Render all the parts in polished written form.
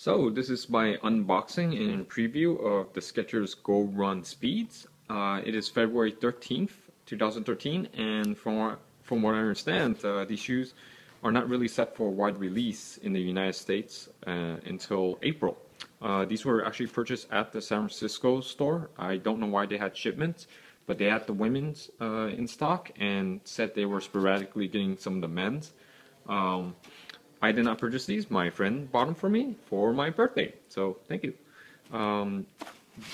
So this is my unboxing and preview of the Skechers GoRun Speeds. It is February 13th, 2013, and from what I understand, these shoes are not really set for wide release in the United States until April. These were actually purchased at the San Francisco store. I don't know why they had shipments, but they had the women's in stock and said they were sporadically getting some of the men's. I did not purchase these. My friend bought them for me for my birthday. So thank you.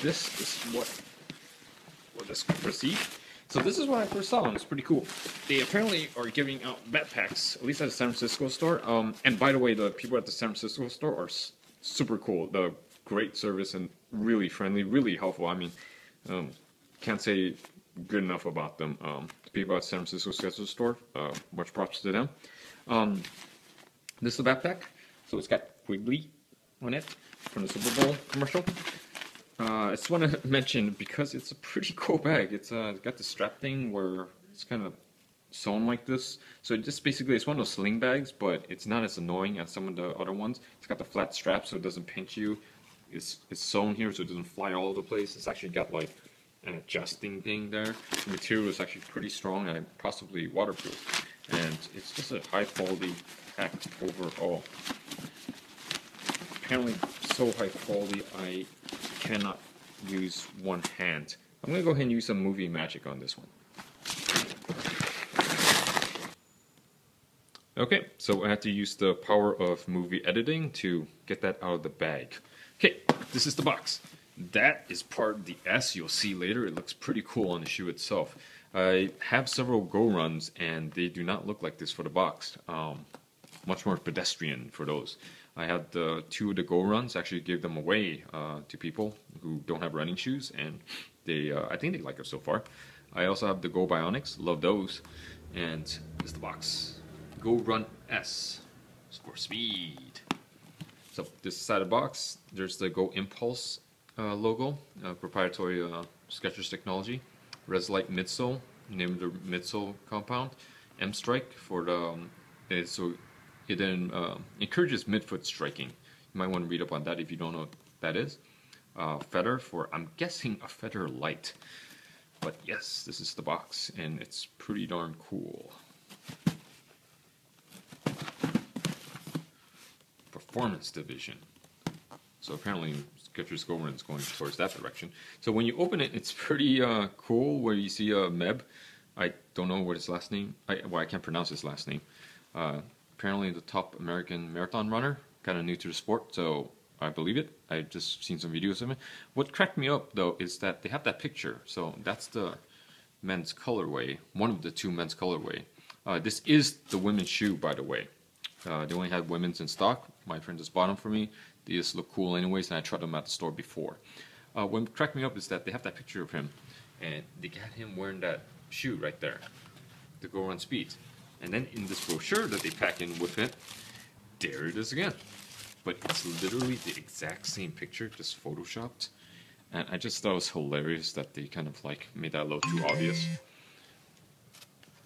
This is what we'll just proceed. So this is what I first saw, and it's pretty cool. They apparently are giving out backpacks, at least at the San Francisco store. And by the way, the people at the San Francisco store are super cool. The great service and really friendly, really helpful. I mean, can't say good enough about them. The people at San Francisco Skechers store, much props to them. This is the backpack, so it's got Wiggly on it from the Super Bowl commercial. I just want to mention, because it's a pretty cool bag, it's got the strap thing where it's kind of sewn like this. So it just basically, it's one of those sling bags, but it's not as annoying as some of the other ones. It's got the flat strap so it doesn't pinch you. It's sewn here so it doesn't fly all over the place. It's actually got like an adjusting thing there. The material is actually pretty strong and possibly waterproof. And it's just a high quality pack overall. Apparently so high quality I cannot use one hand. I'm going to go ahead and use some movie magic on this one. Okay, so I have to use the power of movie editing to get that out of the bag. Okay, this is the box. That is part of the S you'll see later. It looks pretty cool on the shoe itself. I have several GoRuns and they do not look like this for the box. Much more pedestrian for those. I had two of the GoRuns, actually gave them away to people who don't have running shoes, and they I think they like it so far. I also have the Go Bionics, love those, and this is the box. GoRun S for speed. So this side of the box, there's the Go Impulse logo, proprietary Skechers technology. Reslite midsole, name of the midsole compound. M Strike for the so it then encourages midfoot striking. You might want to read up on that if you don't know what that is. Feather for, I'm guessing, a feather light. But yes, this is the box, and it's pretty darn cool. Performance division. So apparently Skechers GoRun is going towards that direction. So when you open it, it's pretty cool where you see Meb. I don't know what his last name, I can't pronounce his last name. Apparently the top American marathon runner, kind of new to the sport, so I believe it. I just seen some videos of it. What cracked me up though is that they have that picture. So that's the men's colorway, one of the two men's colorway. This is the women's shoe, by the way. They only had women's in stock. My friend just bought them for me. They just look cool anyways, and I tried them at the store before. What cracked me up is that they have that picture of him, and they got him wearing that shoe right there, the GoRun Speed. And then in this brochure that they pack in with it, there it is again. But it's literally the exact same picture, just photoshopped. And I just thought it was hilarious that they kind of like made that a little too obvious. You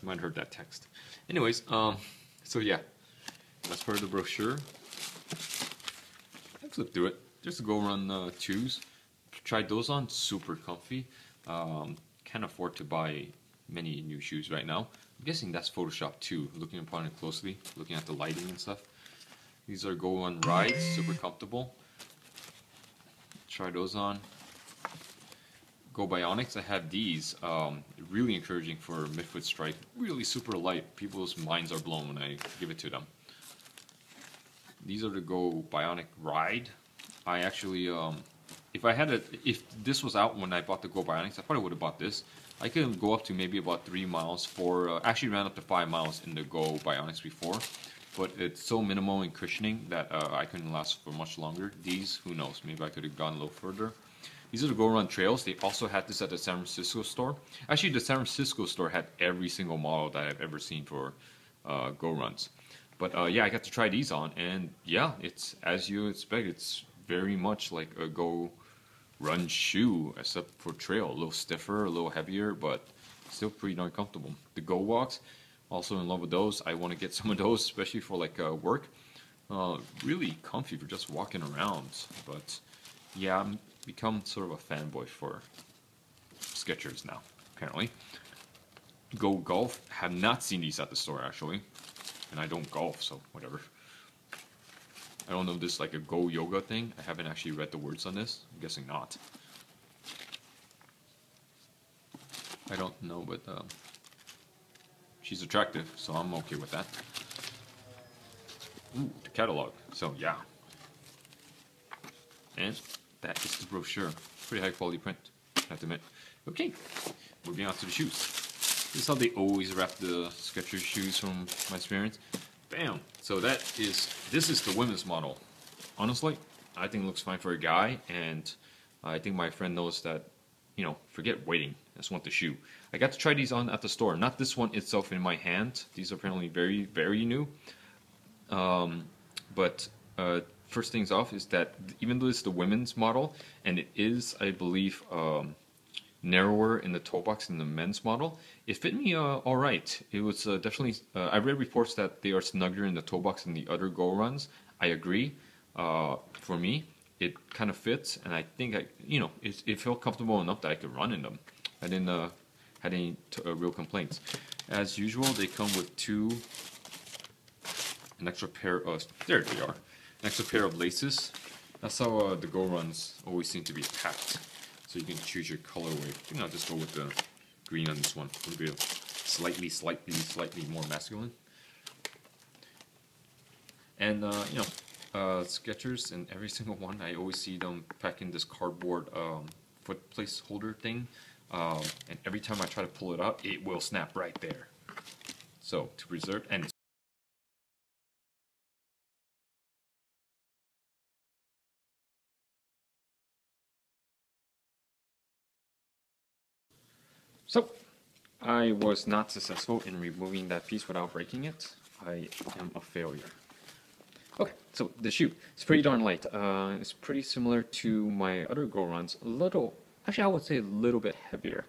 might have heard that text. Anyways, so yeah, that's part of the brochure. I flipped through it. There's the GoRun 2s. Tried those on, super comfy. Can't afford to buy many new shoes right now. I'm guessing that's Photoshop too, looking upon it closely, looking at the lighting and stuff. These are GoRun Rides, super comfortable. Try those on. Go Bionics, I have these. Really encouraging for midfoot strike. Really super light. People's minds are blown when I give it to them. These are the Go Bionic Ride. I actually, if this was out when I bought the Go Bionics, I probably would have bought this. I could go up to maybe about 3 miles for, actually ran up to 5 miles in the Go Bionics before, but it's so minimal in cushioning that I couldn't last for much longer. These, who knows, maybe I could have gone a little further. These are the GoRun Trails. They also had this at the San Francisco store. Actually, the San Francisco store had every single model that I've ever seen for GoRuns. But yeah, I got to try these on, and yeah, it's as you expect. It's very much like a GoRun shoe, except for trail. A little stiffer, a little heavier, but still pretty darn comfortable. The Go Walks, also in love with those. I want to get some of those, especially for like work. Really comfy for just walking around. But yeah, I'm become sort of a fanboy for Skechers now, apparently. Go Golf, have not seen these at the store actually. And I don't golf, so whatever. I don't know if this is like a Go Yoga thing. I haven't actually read the words on this. I'm guessing not. I don't know, but she's attractive, so I'm okay with that. Ooh, the catalog. So yeah. And that is the brochure. Pretty high quality print, I have to admit. Okay, moving on to the shoes. This is how they always wrap the Skechers shoes from my experience. Bam! So this is the women's model. Honestly, I think it looks fine for a guy, and I think my friend knows that, forget waiting. I just want the shoe. I got to try these on at the store. Not this one itself in my hand. These are apparently very, very new. But first things off is that even though it's the women's model, and it is, I believe, narrower in the toe box than the men's model, it fit me all right. It was definitely. I read reports that they are snugger in the toe box than the other GoRuns. I agree. For me, it kind of fits, and I think it felt comfortable enough that I could run in them. I didn't had any real complaints. As usual, they come with an extra pair of, there they are, an extra pair of laces. That's how the GoRuns always seem to be packed. So you can choose your colorway. I think I'll just go with the green on this one. A little bit slightly more masculine. And Skechers, in every single one, I always see them packing this cardboard foot placeholder thing. And every time I try to pull it out, it will snap right there. So to preserve, and so I was not successful in removing that piece without breaking it. I am a failure. Okay, so the shoe, it's pretty darn light. It's pretty similar to my other GoRuns. Actually I would say a little bit heavier.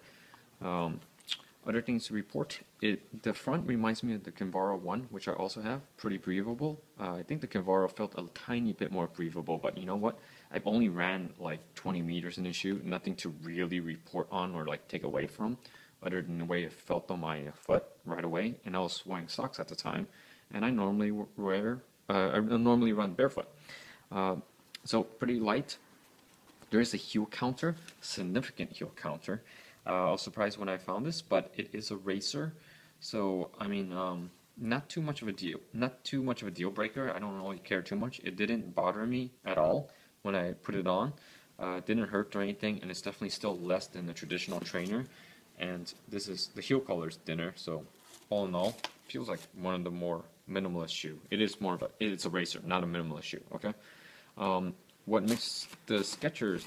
Other things to report, the front reminds me of the Kinvara 1, which I also have, pretty breathable. I think the Kinvara felt a tiny bit more breathable, but you know what? I've only ran like 20 meters in the shoe, nothing to really report on or like take away from, other than the way it felt on my foot right away, and I was wearing socks at the time, and I normally run barefoot. So pretty light. There is a heel counter, significant heel counter. I was surprised when I found this, but it is a racer, so I mean, not too much of a deal breaker. I don't really care too much. It didn't bother me at all when I put it on. It didn't hurt or anything, and it's definitely still less than the traditional trainer. And this is the heel color is thinner, so all in all, feels like one of the more minimalist shoe. It's a racer, not a minimalist shoe. Okay. What makes the Skechers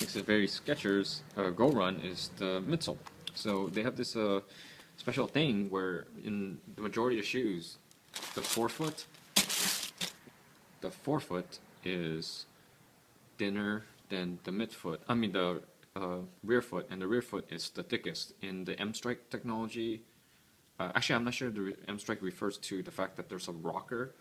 makes it very Skechers GoRun is the midsole. So they have this special thing where in the majority of shoes, the forefoot is thinner than the midfoot. I mean the rear foot, and the rear foot is the thickest. In the M-Strike technology, actually I'm not sure the M-Strike refers to the fact that there's a rocker,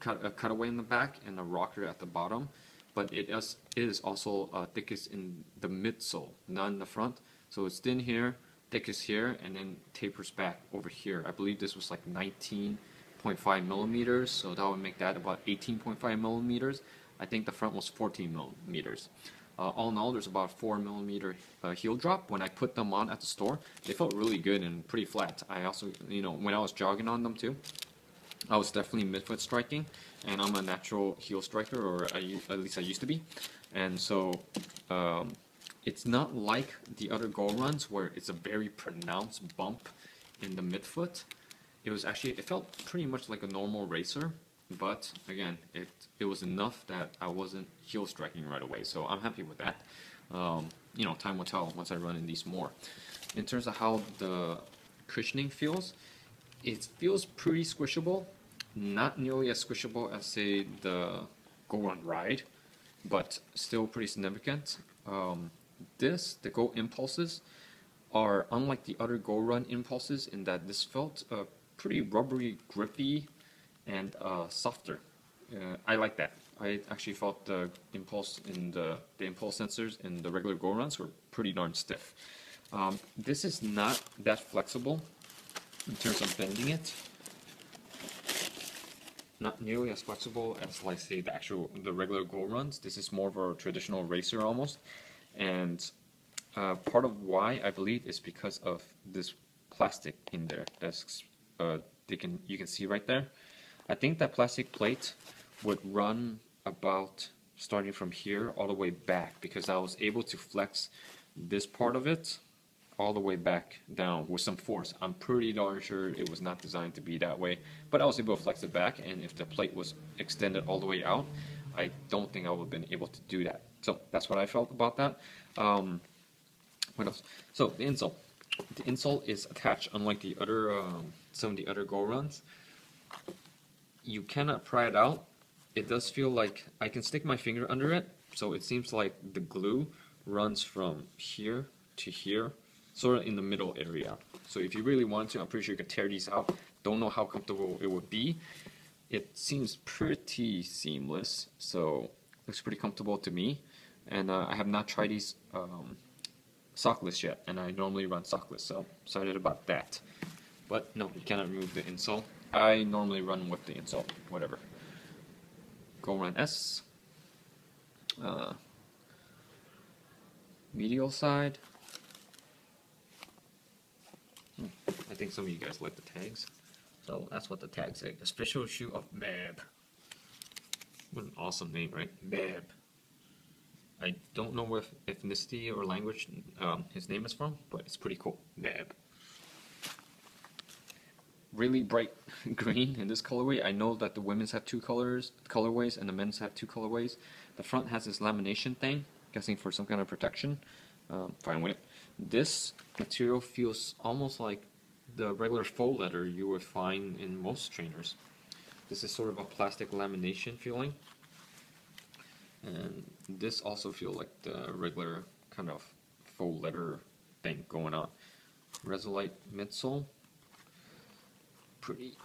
a cutaway in the back and a rocker at the bottom. But it is also thickest in the midsole, not in the front. So it's thin here, thickest here, and then tapers back over here. I believe this was like 19.5 millimeters, so that would make that about 18.5 millimeters. I think the front was 14 millimeters. All in all, there's about 4 millimeter heel drop. When I put them on at the store, they felt really good and pretty flat. I also, when I was jogging on them too, I was definitely midfoot striking, and I'm a natural heel striker, or at least I used to be. And so it's not like the other GoRuns where it's a very pronounced bump in the midfoot. It felt pretty much like a normal racer, but again, it was enough that I wasn't heel striking right away. So I'm happy with that. Time will tell once I run in these more. In terms of how the cushioning feels, it feels pretty squishable, not nearly as squishable as say the GoRun Ride, but still pretty significant. The Go Impulses are unlike the other GoRun Impulses in that this felt pretty rubbery, grippy, and softer. I like that. I actually felt the impulse in the impulse sensors in the regular GoRuns were pretty darn stiff. This is not that flexible in terms of bending it. Not nearly as flexible as, like, say, the regular GoRuns. This is more of a traditional racer almost, and part of why I believe is because of this plastic in there. That's you can see right there. I think that plastic plate would run about starting from here all the way back, because I was able to flex this part of it all the way back down with some force. I'm pretty darn sure it was not designed to be that way, but I was able to flex it back, and if the plate was extended all the way out, I don't think I would have been able to do that. So that's what I felt about that. What else? So the insole. The insole is attached, unlike the other some of the other GoRuns. You cannot pry it out. It does feel like I can stick my finger under it, so it seems like the glue runs from here to here, sort of in the middle area. So if you really want to, I'm pretty sure you could tear these out. Don't know how comfortable it would be. It seems pretty seamless, so looks pretty comfortable to me. And I have not tried these sockless yet, and I normally run sockless, so excited about that. But no, you cannot remove the insole. I normally run with the insole, whatever. GoRun S. Medial side. I think some of you guys like the tags. So that's what the tag say. A special shoe of Mab. What an awesome name, right? Mab. I don't know what ethnicity or language his name is from, but it's pretty cool. Mab. Really bright green in this colorway. I know that the women's have two colorways, and the men's have two colorways. The front has this lamination thing, guessing for some kind of protection. Fine with it. This material feels almost like the regular faux leather you would find in most trainers. This is sort of a plastic lamination feeling, and this also feels like the regular kind of faux leather thing going on. Resolite midsole. Pretty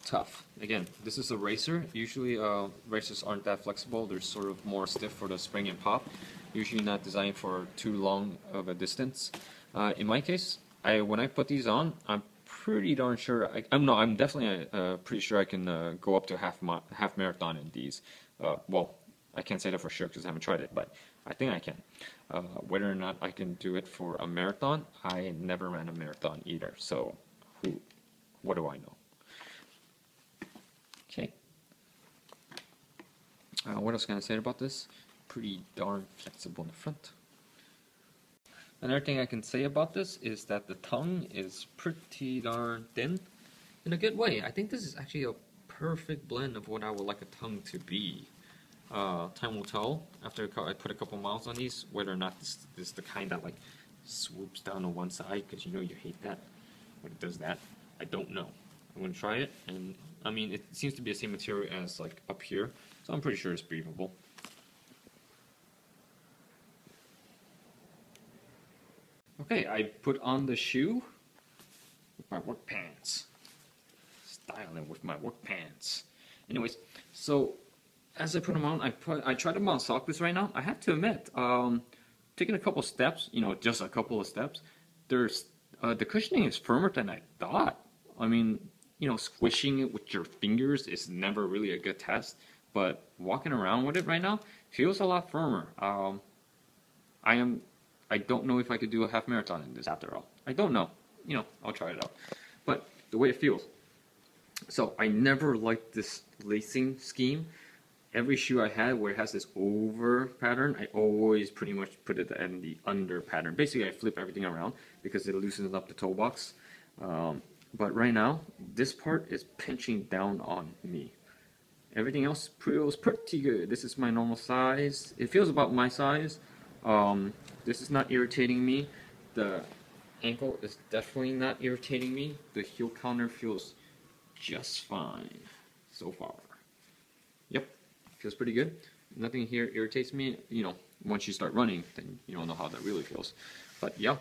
tough. Again, this is a racer. Usually racers aren't that flexible. They're sort of more stiff for the spring and pop. Usually not designed for too long of a distance. In my case, when I put these on, I'm pretty darn sure. I'm definitely pretty sure I can go up to half marathon in these. Well, I can't say that for sure because I haven't tried it, but I think I can. Whether or not I can do it for a marathon, I never ran a marathon either. So what do I know? Okay. What else can I say about this? Pretty darn flexible in the front. Another thing I can say about this is that the tongue is pretty darn thin in a good way. I think this is actually a perfect blend of what I would like a tongue to be. Time will tell after I put a couple miles on these whether or not this is the kind that like swoops down on one side, because you know you hate that when it does that. I don't know. I'm going to try it, and I mean it seems to be the same material as like up here, so I'm pretty sure it's breathable. Okay, I put on the shoe with my work pants. Styling with my work pants. Anyways, so as I put them on, I tried them on sockless right now. I have to admit, taking a couple steps, just a couple of steps, the cushioning is firmer than I thought. I mean, squishing it with your fingers is never really a good test, but walking around with it right now feels a lot firmer. I don't know if I could do a half marathon in this after all. I don't know. I'll try it out. But the way it feels. So I never liked this lacing scheme. Every shoe I had where it has this over pattern, I always pretty much put it in the under pattern. Basically, I flip everything around because it loosens up the toe box. But right now, this part is pinching down on me. Everything else feels pretty good. This is my normal size. It feels about my size. This is not irritating me. The ankle is definitely not irritating me. The heel counter feels just fine so far. Yep, feels pretty good. Nothing here irritates me. Once you start running, then you'll know how that really feels. But yeah,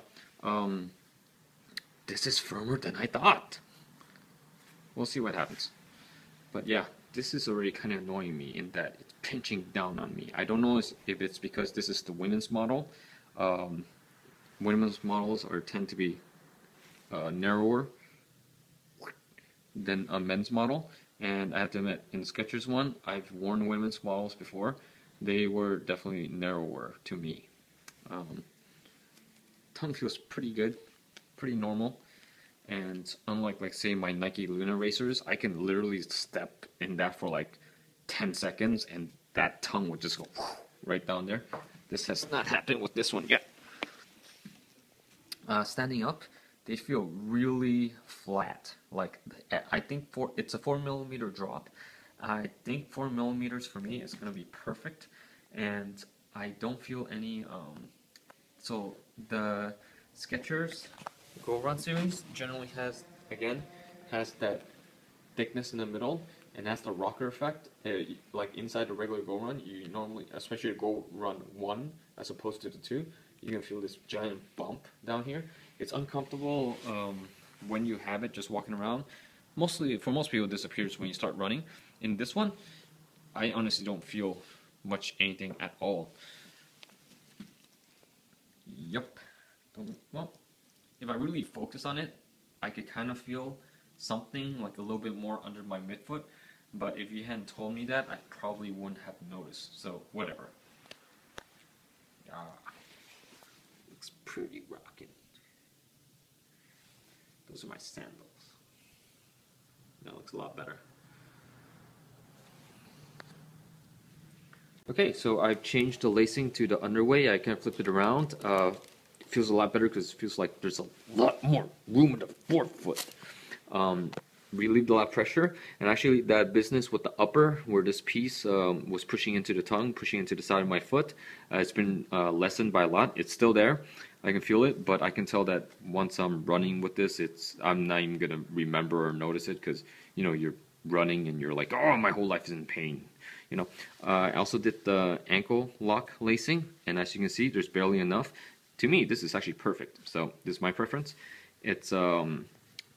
this is firmer than I thought. we'll see what happens. But yeah, this is already kind of annoying me in that it's pinching down on me. I don't know if it's because this is the women's model. Um, Women's models tend to be narrower than a men's model, and I have to admit, in the Skechers one, I've worn women's models before. They were definitely narrower to me. Um, Tongue feels pretty good, pretty normal. And unlike, like, say, my Nike Luna racers, I can literally step in that for like 10 seconds and that tongue would just go right down there. This has not happened with this one yet. Standing up, they feel really flat. Like, I think it's a 4mm drop. I think 4mm for me is going to be perfect. And I don't feel any, so the Skechers GoRun series generally has that thickness in the middle and has the rocker effect. Like inside the regular GoRun, you normally, especially GoRun 1 as opposed to the 2, you can feel this giant bump down here. It's uncomfortable when you have it just walking around. Mostly, for most people, it disappears when you start running. In this one, I honestly don't feel much anything at all. Yep. Well, if I really focus on it, I could kind of feel something like a little bit more under my midfoot. But if you hadn't told me that, I probably wouldn't have noticed. So, whatever. Looks pretty rockin'. Those are my sandals. That looks a lot better. Okay, so I've changed the lacing to the underway. I kind of flipped it around. It feels a lot better because it feels like there's a lot more room in the forefoot. Relieved a lot of pressure, and actually that business with the upper, where this piece was pushing into the tongue, pushing into the side of my foot, it's been lessened by a lot. It's still there. I can feel it, but I can tell that once I'm running with this, I'm not even gonna remember or notice it because you're running and you're like, oh, my whole life is in pain. I also did the ankle lock lacing, and as you can see, there's barely enough. To me, this is actually perfect. So this is my preference. It's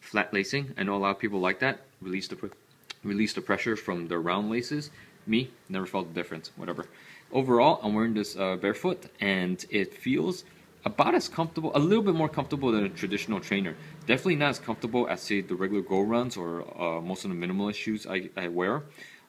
flat lacing. I know a lot of people like that. Release the pressure from the round laces. Me, never felt the difference. Whatever. Overall, I'm wearing this barefoot, and it feels about as comfortable, a little bit more comfortable than a traditional trainer. Definitely not as comfortable as, say, the regular GoRuns or most of the minimalist shoes I wear.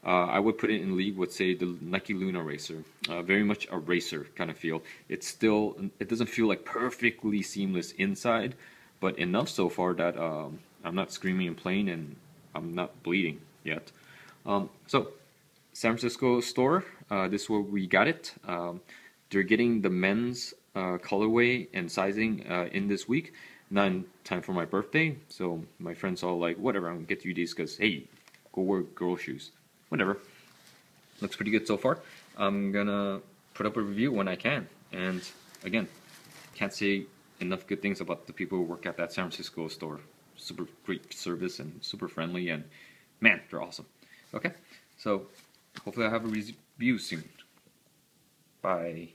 I would put it in league with, say, the Nike Luna racer. Very much a racer kind of feel. It doesn't feel like perfectly seamless inside, but enough so far that I'm not screaming in pain and I'm not bleeding yet. So, San Francisco store, this is where we got it. They're getting the men's colorway and sizing in this week. Not in time for my birthday, so my friends all like, whatever, I'm gonna get you these because, hey, go wear girl shoes. Whatever. Looks pretty good so far. I'm gonna put up a review when I can. And again, can't say enough good things about the people who work at that San Francisco store. Super great service and super friendly, and man, they're awesome. Okay, so hopefully I'll have a review soon. Bye.